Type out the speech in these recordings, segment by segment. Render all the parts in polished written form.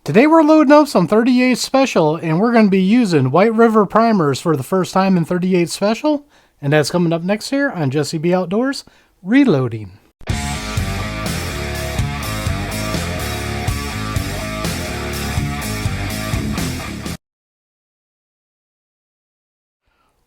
Today we're loading up some 38 Special, and we're going to be using White River primers for the first time in 38 Special, and that's coming up next here on Jesse B Outdoors Reloading.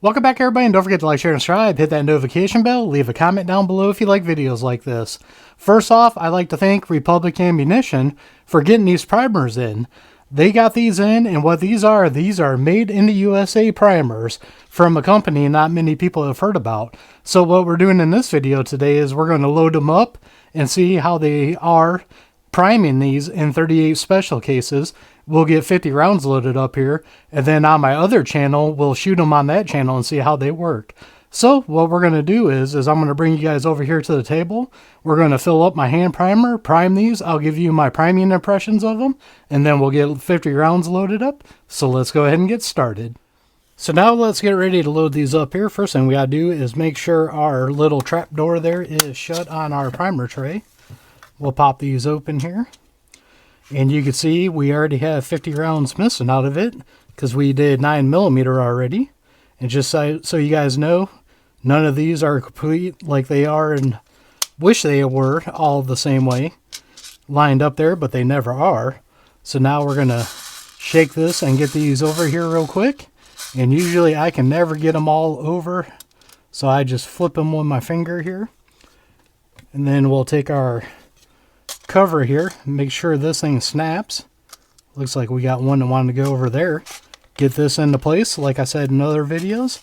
Welcome back everybody, and don't forget to like, share, and subscribe, hit that notification bell, leave a comment down below if you like videos like this. First off, I'd like to thank Republic Ammunition for getting these primers in. They got these in, and what these are made in the USA primers from a company not many people have heard about. So what we're doing in this video today is we're going to load them up and see how they are priming these in 38 Special cases. We'll get 50 rounds loaded up here, and then on my other channel, we'll shoot them on that channel and see how they work. So what we're going to do is I'm going to bring you guys over here to the table. We're going to fill up my hand primer, prime these. I'll give you my priming impressions of them, and then we'll get 50 rounds loaded up. So let's go ahead and get started. So now let's get ready to load these up here. First thing we got to do is make sure our little trap door there is shut on our primer tray. We'll pop these open here. And you can see we already have 50 rounds missing out of it because we did 9mm already. And just so you guys know, none of these are complete like they are and wish they were all the same way lined up there, but they never are. So now we're going to shake this and get these over here real quick. And usually I can never get them all over, so I just flip them with my finger here. And then we'll take our cover here, make sure this thing snaps. Looks like we got one that wanted to go over there. Get this into place, like I said in other videos.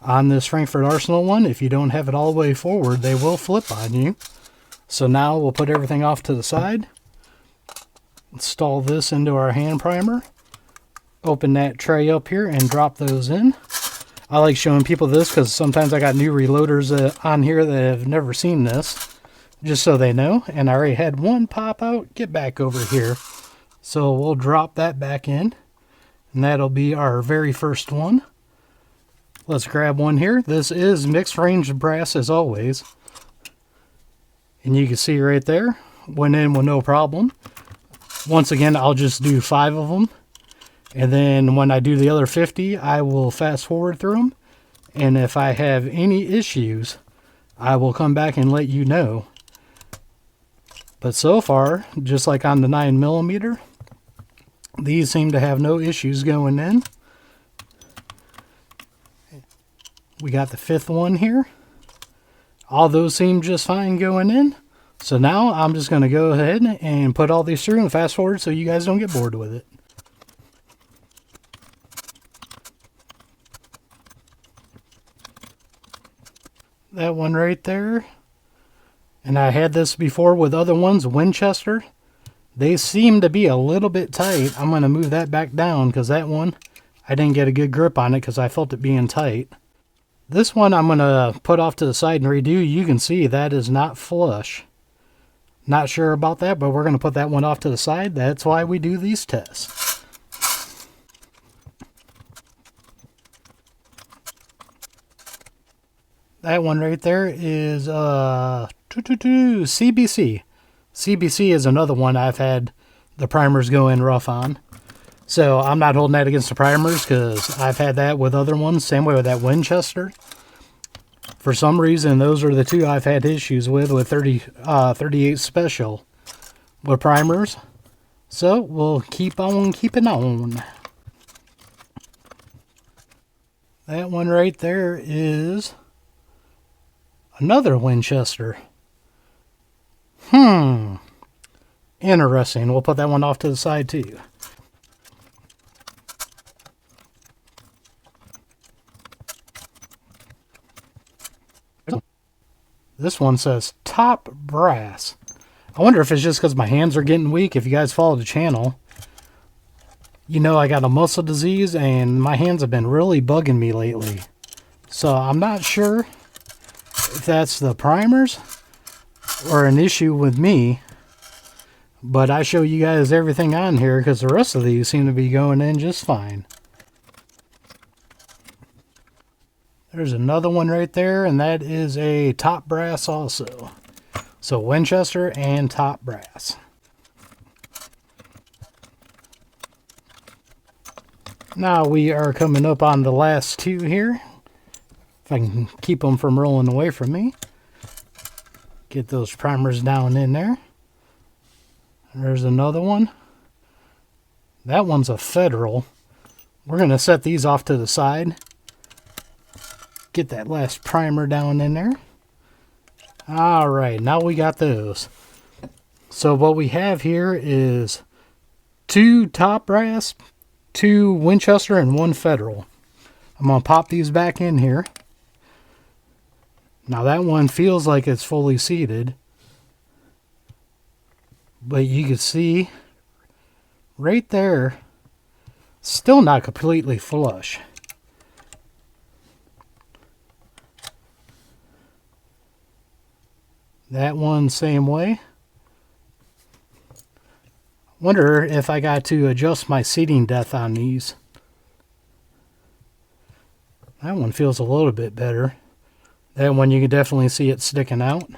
On this Frankfurt Arsenal one, if you don't have it all the way forward, they will flip on you. So now we'll put everything off to the side. Install this into our hand primer. Open that tray up here and drop those in. I like showing people this because sometimes I got new reloaders on here that have never seen this. Just so they know. And I already had one pop out. Get back over here. So we'll drop that back in. And that'll be our very first one. Let's grab one here. This is mixed range brass as always. And you can see right there, went in with no problem. Once again, I'll just do 5 of them. And then when I do the other 50, I will fast forward through them. And if I have any issues, I will come back and let you know. But so far, just like on the 9mm, these seem to have no issues going in. We got the 5th one here. All those seem just fine going in. So now I'm just going to go ahead and put all these through and fast forward so you guys don't get bored with it. That one right there. And I had this before with other ones, Winchester. They seem to be a little bit tight. I'm going to move that back down because that one, I didn't get a good grip on it because I felt it being tight. This one I'm going to put off to the side and redo. You can see that is not flush. Not sure about that, but we're going to put that one off to the side. That's why we do these tests. That one right there is CBC. CBC is another one I've had the primers go in rough on. So I'm not holding that against the primers because I've had that with other ones. Same way with that Winchester. For some reason, those are the two I've had issues with 38 Special with primers. So we'll keep on keeping on. That one right there is another Winchester. Interesting. We'll put that one off to the side too. This one says top brass. I wonder if it's just because my hands are getting weak. If you guys follow the channel, you know I got a muscle disease and my hands have been really bugging me lately. So I'm not sure if that's the primers or an issue with me, but I show you guys everything on here because the rest of these seem to be going in just fine. There's another one right there, and that is a top brass also. So Winchester and top brass. Now we are coming up on the last two here. If I can keep them from rolling away from me. Get those primers down in there. There's another one. That one's a Federal. We're going to set these off to the side. Get that last primer down in there. Alright, now we got those. So what we have here is 2 top brass, 2 Winchester, and 1 Federal. I'm going to pop these back in here. Now that one feels like it's fully seated. But you can see right there, still not completely flush. That one same way. Wonder if I got to adjust my seating depth on these. That one feels a little bit better. That one you can definitely see it sticking out.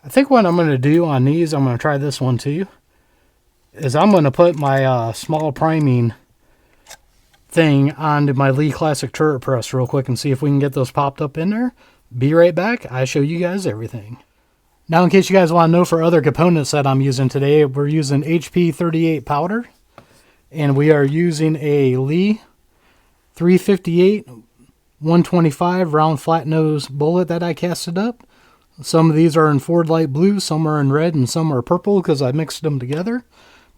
I think what I'm going to do on these, I'm going to try this one too, is I'm going to put my small priming thing onto my Lee Classic turret press real quick and see if we can get those popped up in there. Be right back. I show you guys everything. Now, in case you guys want to know for other components that I'm using today, we're using HP 38 powder, and we are using a Lee 358 125 round flat nose bullet that I casted up. Some of these are in Ford light blue, some are in red, and some are purple because I mixed them together.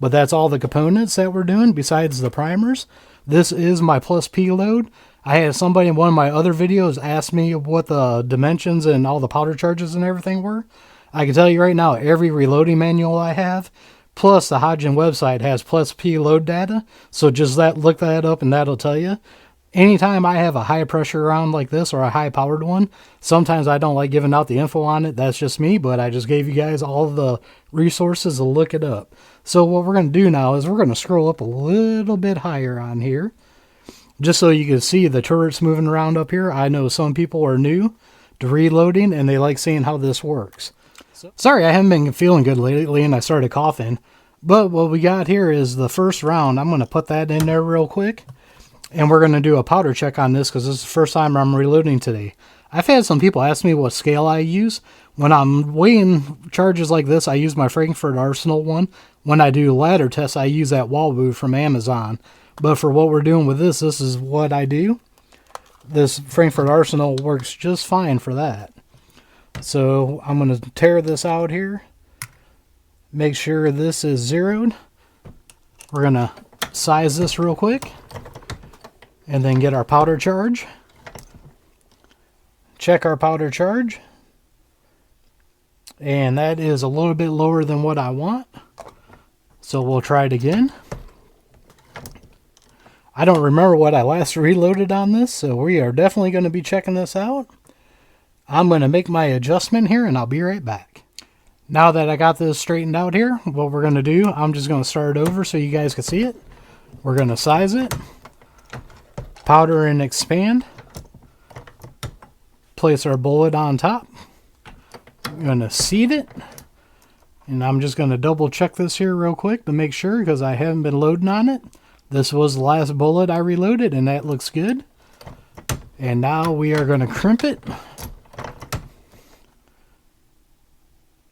But that's all the components that we're doing besides the primers. This is my plus P load. I had somebody in one of my other videos ask me what the dimensions and all the powder charges and everything were. I can tell you right now, every reloading manual I have, plus the Hodgdon website has plus P load data. So just look that up and that'll tell you. Anytime I have a high pressure round like this or a high powered one, sometimes I don't like giving out the info on it. That's just me, but I just gave you guys all the resources to look it up. So what we're going to do now is we're going to scroll up a little bit higher on here, just so you can see the turrets moving around up here. I know some people are new to reloading and they like seeing how this works. Sorry, I haven't been feeling good lately and I started coughing. But what we got here is the first round. I'm going to put that in there real quick. And we're going to do a powder check on this because this is the first time I'm reloading today. I've had some people ask me what scale I use. When I'm weighing charges like this, I use my Frankfurt Arsenal one. When I do ladder tests, I use that wall boot from Amazon. But for what we're doing with this is what I do. This Frankfurt Arsenal works just fine for that. So I'm going to tear this out here. Make sure this is zeroed. We're going to size this real quick. And then get our powder charge. Check our powder charge. And that is a little bit lower than what I want. So we'll try it again. I don't remember what I last reloaded on this, so we are definitely going to be checking this out. I'm going to make my adjustment here and I'll be right back. Now that I got this straightened out here, what we're going to do, I'm just going to start it over so you guys can see it. We're going to size it. Powder and expand. Place our bullet on top. I'm going to seat it. And I'm just going to double check this here real quick to make sure because I haven't been loading on it. This was the last bullet I reloaded and that looks good. And now we are going to crimp it.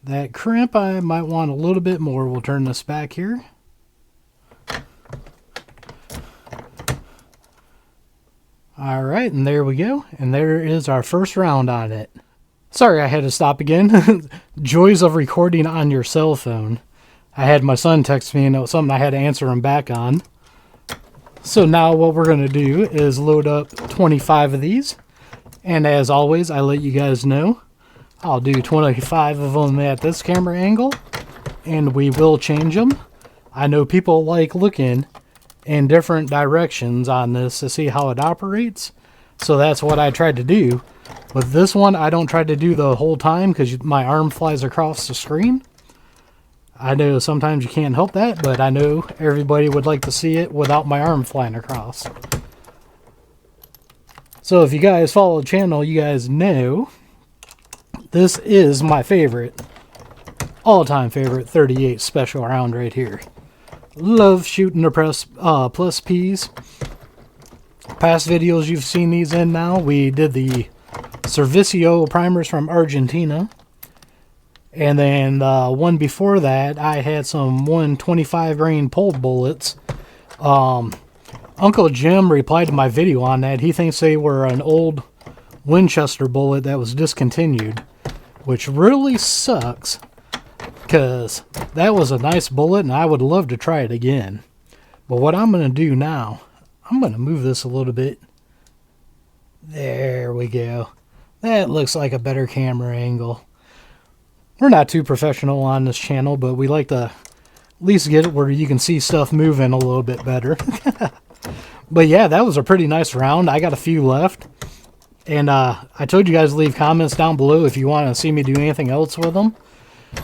That crimp I might want a little bit more. We'll turn this back here. Alright, and there we go. And there is our first round on it. Sorry I had to stop again. Joys of recording on your cell phone. I had my son text me and it was something I had to answer him back on. So now what we're going to do is load up 25 of these. And as always, I let you guys know, I'll do 25 of them at this camera angle. And we will change them. I know people like looking in different directions on this to see how it operates. So that's what I tried to do. With this one, I don't try to do the whole time because my arm flies across the screen. I know sometimes you can't help that, but I know everybody would like to see it without my arm flying across. So if you guys follow the channel, you guys know this is my favorite. all-time favorite 38 special round right here. Love shooting the plus P's. Past videos you've seen these in now. We did the Servicio primers from Argentina. And then the one before that, I had some 125 grain pulled bullets. Uncle Jim replied to my video on that. He thinks they were an old Winchester bullet that was discontinued, which really sucks, because that was a nice bullet and I would love to try it again. But what I'm going to do now, I'm going to move this a little bit. There we go. That looks like a better camera angle. We're not too professional on this channel, but we like to at least get it where you can see stuff moving a little bit better. But yeah, that was a pretty nice round. I got a few left. And I told you guys to leave comments down below if you want to see me do anything else with them.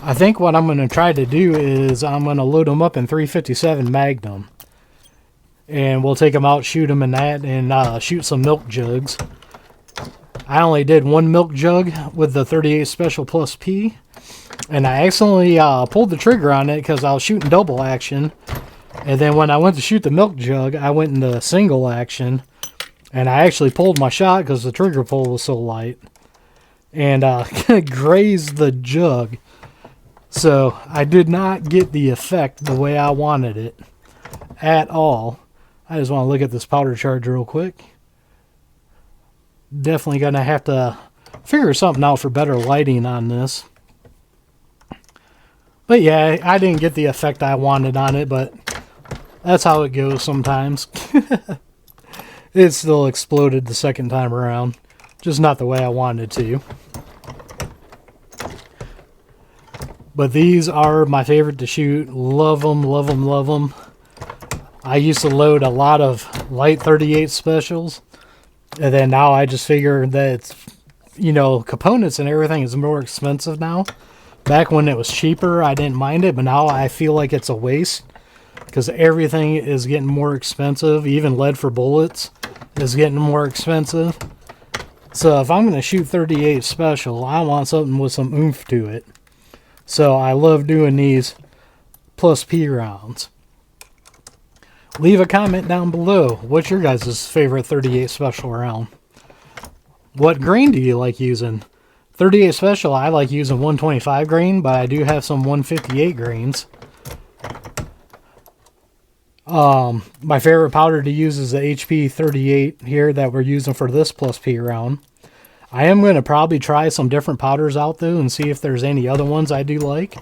I think what I'm going to try to do is I'm going to load them up in 357 Magnum. And we'll take them out, shoot them in that, and shoot some milk jugs. I only did one milk jug with the 38 Special Plus P. And I accidentally pulled the trigger on it because I was shooting double action. And then when I went to shoot the milk jug, I went into single action. And I actually pulled my shot because the trigger pull was so light. And grazed the jug. So I did not get the effect the way I wanted it at all. I just want to look at this powder charge real quick. Definitely going to have to figure something out for better lighting on this. But yeah, I didn't get the effect I wanted on it, but that's how it goes sometimes. It still exploded the second time around. Just not the way I wanted to. But these are my favorite to shoot. Love them, love them, love them. I used to load a lot of light 38 specials. And then now I just figure that it's, you know, components and everything is more expensive now. Back when it was cheaper, I didn't mind it. But now I feel like it's a waste. Because everything is getting more expensive. Even lead for bullets is getting more expensive. So if I'm going to shoot 38 special, I want something with some oomph to it. So I love doing these plus P rounds. Leave a comment down below. What's your guys' favorite 38 special round? What grain do you like using? 38 special, I like using 125 grain, but I do have some 158 grains. My favorite powder to use is the HP 38 here that we're using for this plus P round. I am going to probably try some different powders out though and see if there's any other ones I do like.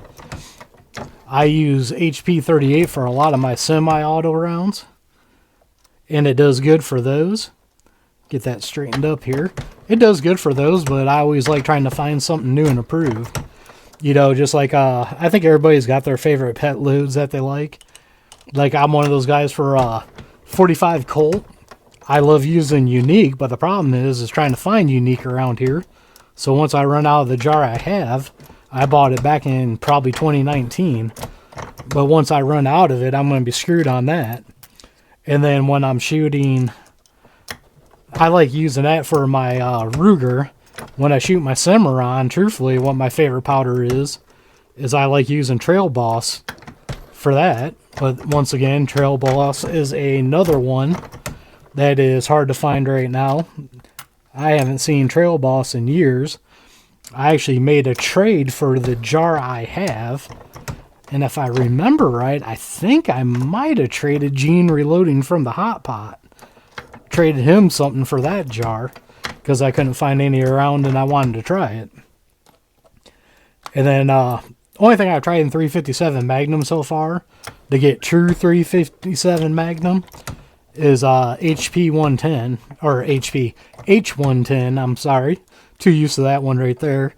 I use HP 38 for a lot of my semi-auto rounds. And it does good for those. Get that straightened up here. It does good for those, but I always like trying to find something new and improved. You know, just like, I think everybody's got their favorite pet loads that they like. Like, I'm one of those guys for 45 Colt. I love using Unique, but the problem is trying to find Unique around here. So once I run out of the jar I have, I bought it back in probably 2019. But once I run out of it, I'm going to be screwed on that. And then when I'm shooting, I like using that for my Ruger. When I shoot my Cimarron, truthfully, what my favorite powder is I like using Trail Boss for that. But once again, Trail Boss is another one that is hard to find right now. I haven't seen Trail Boss in years. I actually made a trade for the jar I have. And if I remember right, I think I might have traded Gene Reloading from the Hot Pot. Traded him something for that jar because I couldn't find any around and I wanted to try it. And then only thing I've tried in 357 Magnum so far to get true 357 Magnum is HP 110 or H110. I'm sorry, too used to that one right there.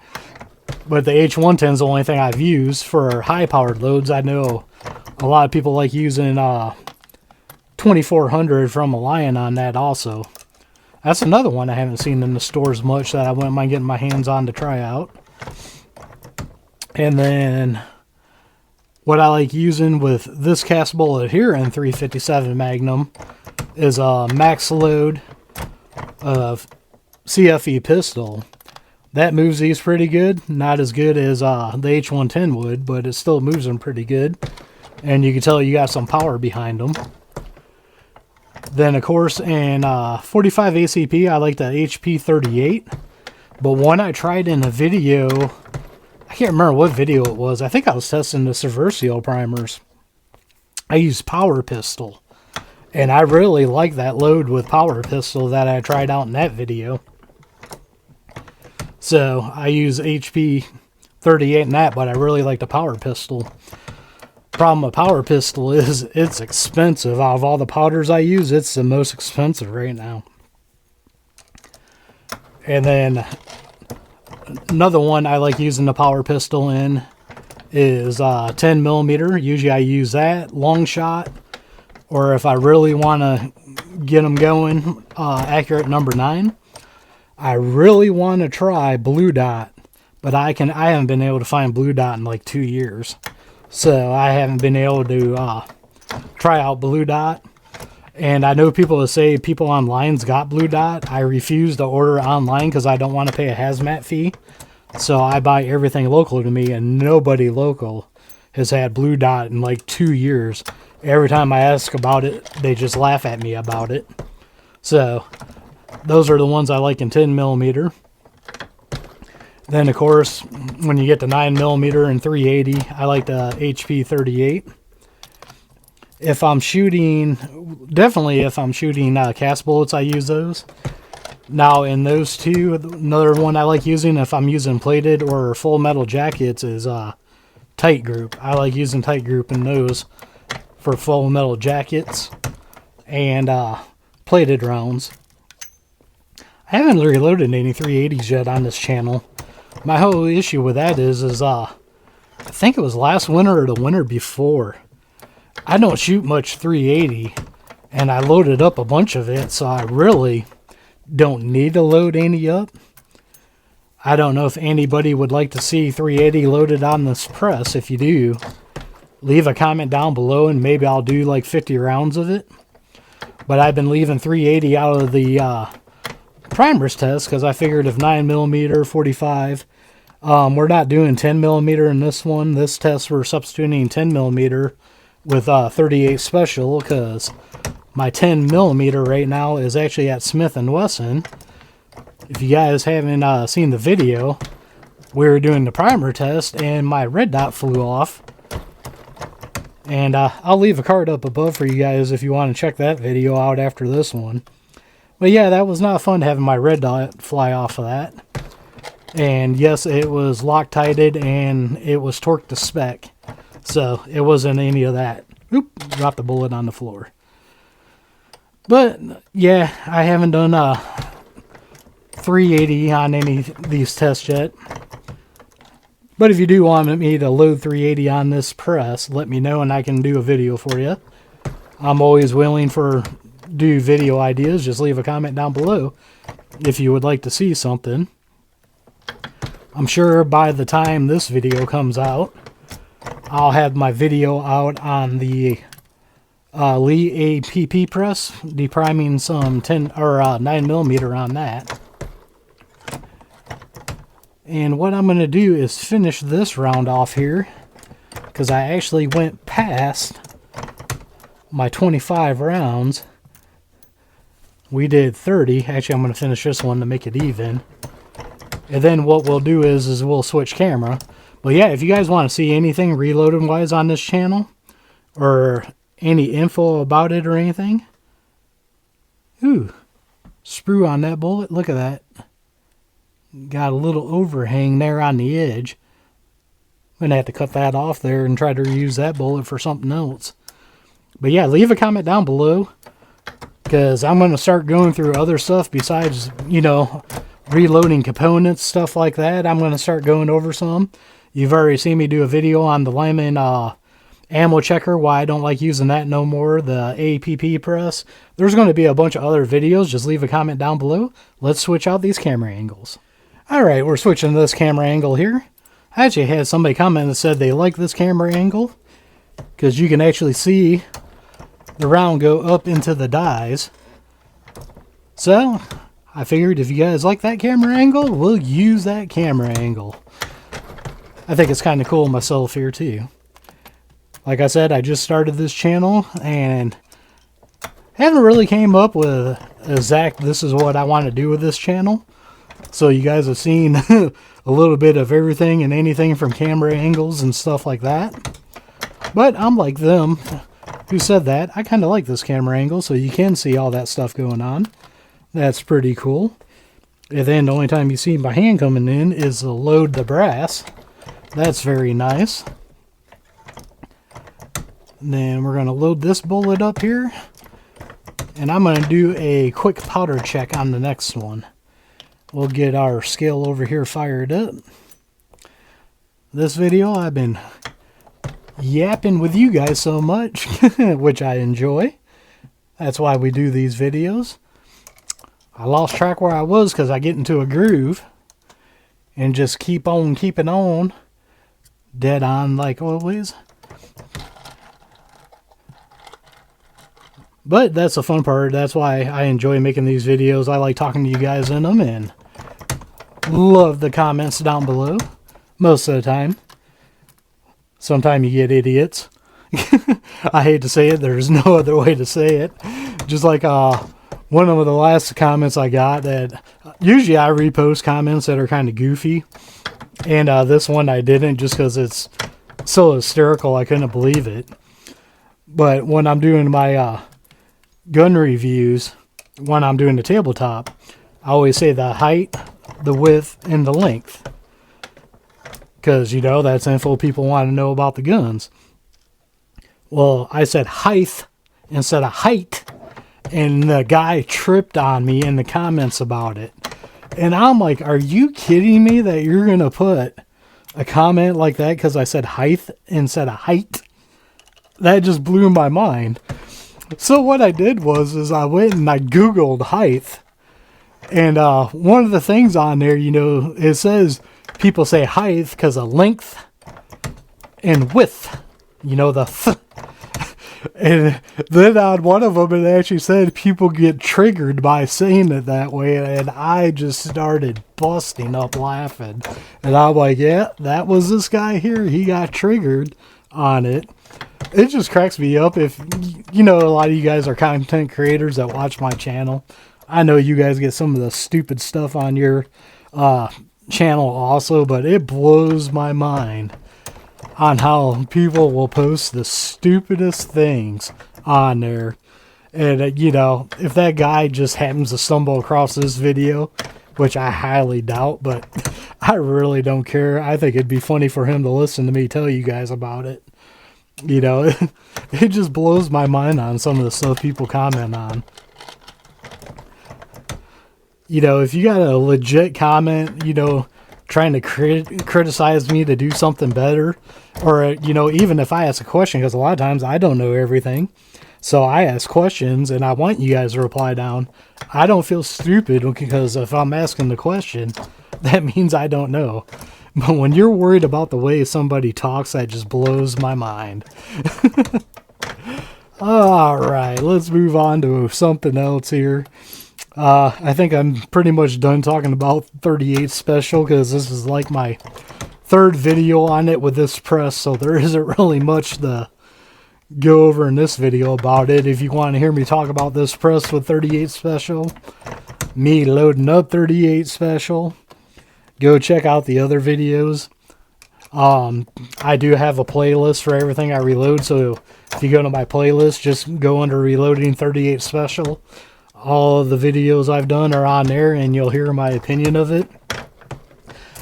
But the H110 is the only thing I've used for high-powered loads. I know a lot of people like using 2400 from a Lion on that also. That's another one I haven't seen in the stores much that I wouldn't mind getting my hands on to try out. And then what I like using with this cast bullet here in 357 Magnum is a max load of CFE pistol. That moves these pretty good. Not as good as the H110 would, but it still moves them pretty good. And you can tell you got some power behind them. Then, of course, in 45 ACP, I like the HP 38. But one I tried in a video, I can't remember what video it was. I think I was testing the TruthSocial primers. I used Power Pistol. And I really like that load with Power Pistol that I tried out in that video. So I use HP 38 in that, but I really like the Power Pistol. Problem with Power Pistol is it's expensive. Out of all the powders I use, it's the most expensive right now. And then another one I like using the Power Pistol in is 10 millimeter. Usually I use that, long shot, or if I really want to get them going, accurate number 9. I really want to try Blue Dot, but I haven't been able to find Blue Dot in like 2 years. So I haven't been able to try out Blue Dot. And I know people that say people online's got Blue Dot. I refuse to order online because I don't want to pay a hazmat fee. So I buy everything local to me, and nobody local has had Blue Dot in like 2 years. Every time I ask about it, they just laugh at me about it. So those are the ones I like in 10 millimeter. Then, of course, when you get to 9 millimeter and 380, I like the HP 38. If I'm shooting, definitely if I'm shooting cast bullets, I use those. Now, in those two, another one I like using if I'm using plated or full metal jackets is tight group. I like using tight group in those for full metal jackets and plated rounds. I haven't reloaded any 380s yet on this channel. My whole issue with that is I think it was last winter or the winter before. I don't shoot much 380, and I loaded up a bunch of it, so I really don't need to load any up. I don't know if anybody would like to see 380 loaded on this press. If you do, leave a comment down below, and maybe I'll do like 50 rounds of it. But I've been leaving 380 out of the primers test because I figured if 9mm 45, we're not doing 10mm in this one. This test we're substituting 10mm with 38 special because my 10mm right now is actually at Smith & Wesson. If you guys haven't seen the video, we were doing the primer test and my red dot flew off. And I'll leave a card up above for you guys if you want to check that video out after this one. But yeah, that was not fun having my red dot fly off of that. And yes, it was Loctited and it was torqued to spec. So it wasn't any of that. Oop, dropped the bullet on the floor. But yeah, I haven't done 380 on any of these tests yet. But if you do want me to load 380 on this press, let me know and I can do a video for you. I'm always willing for do video ideas. Just leave a comment down below if you would like to see something. I'm sure by the time this video comes out, I'll have my video out on the Lee APP press, depriming some 10 or 9mm on that. And what I'm going to do is finish this round off here, because I actually went past my 25 rounds. We did 30. Actually, I'm going to finish this one to make it even. And then what we'll do is we'll switch camera. But yeah, if you guys want to see anything reloading wise on this channel, or any info about it or anything. Ooh, sprue on that bullet. Look at that. Got a little overhang there on the edge. I'm going to have to cut that off there and try to reuse that bullet for something else. But yeah, leave a comment down below, because I'm going to start going through other stuff besides, you know, reloading components, stuff like that. I'm going to start going over some. You've already seen me do a video on the Lyman ammo checker, why I don't like using that no more, the APP press. There's going to be a bunch of other videos. Just leave a comment down below. Let's switch out these camera angles. Alright, we're switching to this camera angle here. I actually had somebody comment that said they like this camera angle, because you can actually see the round go up into the dies. So, I figured if you guys like that camera angle, we'll use that camera angle. I think it's kind of cool myself here too. Like I said, I just started this channel and haven't really came up with exact this is what I want to do with this channel. So you guys have seen a little bit of everything and anything from camera angles and stuff like that. But I'm like them who said that. I kind of like this camera angle so you can see all that stuff going on. That's pretty cool. And then the only time you see my hand coming in is to load the brass. That's very nice. And then we're going to load this bullet up here. And I'm going to do a quick powder check on the next one. We'll get our scale over here fired up. This video I've been yapping with you guys so much, which I enjoy. That's why we do these videos. I lost track where I was because I get into a groove and just keep on keeping on. Dead on like always. But that's the fun part. That's why I enjoy making these videos. I like talking to you guys in them and love the comments down below. Most of the time. Sometimes you get idiots. I hate to say it. There's no other way to say it. Just like one of the last comments I got that usually I repost comments that are kind of goofy. And this one I didn't just because it's so hysterical I couldn't believe it. But when I'm doing my gun reviews, when I'm doing the tabletop, I always say the height, the width, and the length. Because, you know, that's info people want to know about the guns. Well, I said height instead of height. And the guy tripped on me in the comments about it. And I'm like, are you kidding me that you're going to put a comment like that because I said height instead of height? That just blew my mind. So what I did was I went and I Googled height. And one of the things on there, you know, it says people say height because of length and width. You know, the th. And then on one of them, it actually said people get triggered by saying it that way. And I just started busting up laughing. And I'm like, yeah, that was this guy here. He got triggered on it. It just cracks me up. If, you know, a lot of you guys are content creators that watch my channel. I know you guys get some of the stupid stuff on your channel also. But it blows my mind on how people will post the stupidest things on there. And, you know, if that guy just happens to stumble across this video, which I highly doubt, but I really don't care. I think it'd be funny for him to listen to me tell you guys about it. You know, it just blows my mind on some of the stuff people comment on. You know, if you got a legit comment, you know, trying to criticize me to do something better, or, you know, even if I ask a question, because a lot of times I don't know everything, so I ask questions and I want you guys to reply down. I don't feel stupid because if I'm asking the question, that means I don't know. But when you're worried about the way somebody talks, that just blows my mind. All right, let's move on to something else here. I think I'm pretty much done talking about 38 Special because this is like my third video on it with this press, so there isn't really much to go over in this video about it. If you want to hear me talk about this press with 38 Special, me loading up 38 Special, go check out the other videos. I do have a playlist for everything I reload, so if you go to my playlist, just go under Reloading 38 Special. All of the videos I've done are on there, and you'll hear my opinion of it.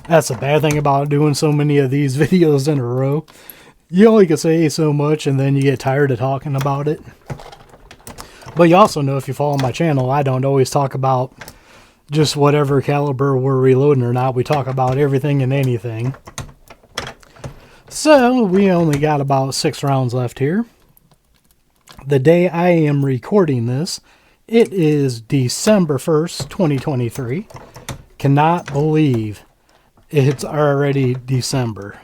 That's the bad thing about doing so many of these videos in a row. You only can say so much, and then you get tired of talking about it. But you also know, if you follow my channel, I don't always talk about just whatever caliber we're reloading or not. We talk about everything and anything. So, we only got about 6 rounds left here. The day I am recording this, it is December 1st, 2023. Cannot believe it's already December.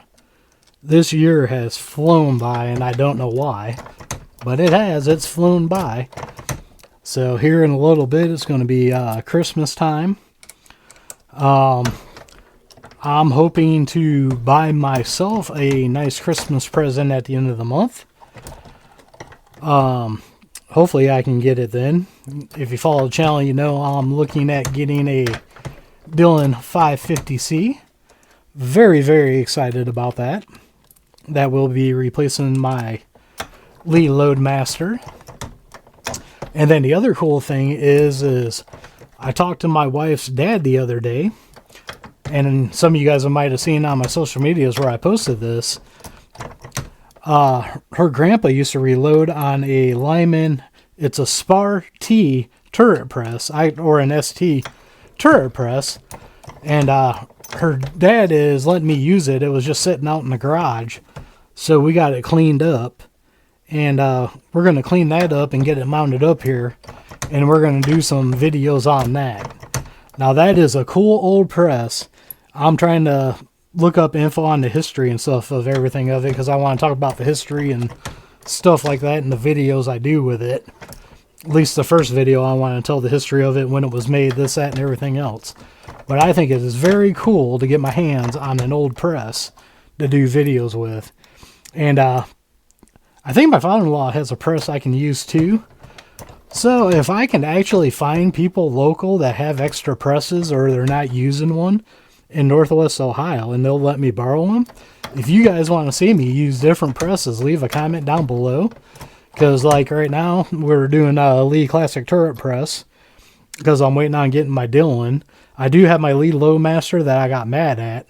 This year has flown by, and I don't know why, but it has. It's flown by. So here in a little bit, it's going to be Christmas time. I'm hoping to buy myself a nice Christmas present at the end of the month. Hopefully I can get it then. If you follow the channel, you know I'm looking at getting a Dillon 550C. Very, very excited about that. That will be replacing my Lee Loadmaster. And then the other cool thing is I talked to my wife's dad the other day, and some of you guys might have seen on my social medias where I posted this. Her grandpa used to reload on a Lyman, it's a Spar T turret press, or an ST turret press, and her dad is letting me use it. It was just sitting out in the garage, so we got it cleaned up. And we're going to clean that up and get it mounted up here. And we're going to do some videos on that. Now that is a cool old press. I'm trying to look up info on the history and stuff of everything of it, because I want to talk about the history and stuff like that in the videos I do with it. At least the first video, I want to tell the history of it, when it was made, this, that, and everything else. But I think it is very cool to get my hands on an old press to do videos with. And I think my father-in-law has a press I can use too. So if I can actually find people local that have extra presses, or they're not using one in Northwest Ohio, and they'll let me borrow them. If you guys want to see me use different presses, leave a comment down below. Because like right now, we're doing a Lee Classic Turret Press, because I'm waiting on getting my Dillon. I do have my Lee Loadmaster that I got mad at.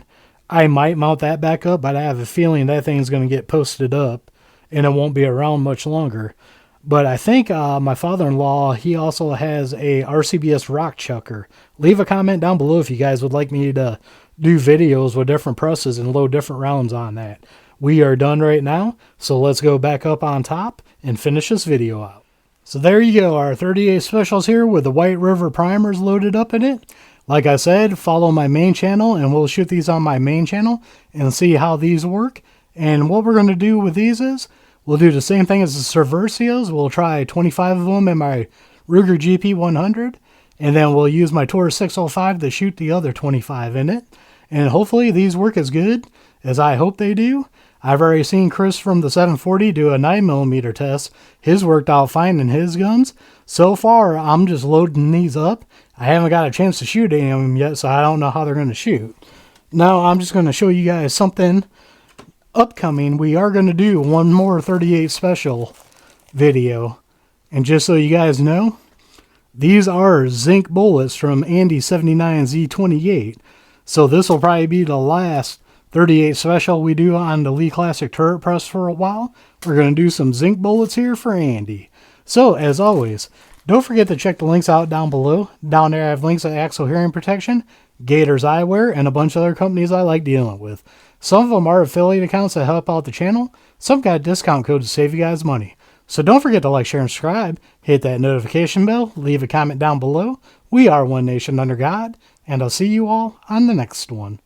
I might mount that back up, but I have a feeling that thing's going to get posted up and it won't be around much longer. But I think my father-in-law, he also has a RCBS rock chucker. Leave a comment down below if you guys would like me to do videos with different presses and load different rounds on that. We are done right now, so let's go back up on top and finish this video out. So there you go, our 38 specials here with the White River primers loaded up in it. Like I said, follow my main channel and we'll shoot these on my main channel and see how these work. And what we're going to do with these is, we'll do the same thing as the Cerversios. We'll try 25 of them in my Ruger GP100. And then we'll use my Taurus 605 to shoot the other 25 in it. And hopefully these work as good as I hope they do. I've already seen Chris from the 740 do a 9mm test. His worked out fine in his guns. So far, I'm just loading these up. I haven't got a chance to shoot any of them yet, so I don't know how they're going to shoot. Now, I'm just going to show you guys something upcoming. We are going to do one more 38 special video. And just so you guys know, these are zinc bullets from Andy 79Z28. So this will probably be the last 38 special we do on the Lee Classic Turret Press for a while. We're going to do some zinc bullets here for Andy. So as always, don't forget to check the links out down below. Down there I have links to Axle Hearing Protection, Gators Eyewear, and a bunch of other companies I like dealing with. Some of them are affiliate accounts that help out the channel. Some got a discount code to save you guys money. So don't forget to like, share, and subscribe. Hit that notification bell. Leave a comment down below. We are one nation under God. And I'll see you all on the next one.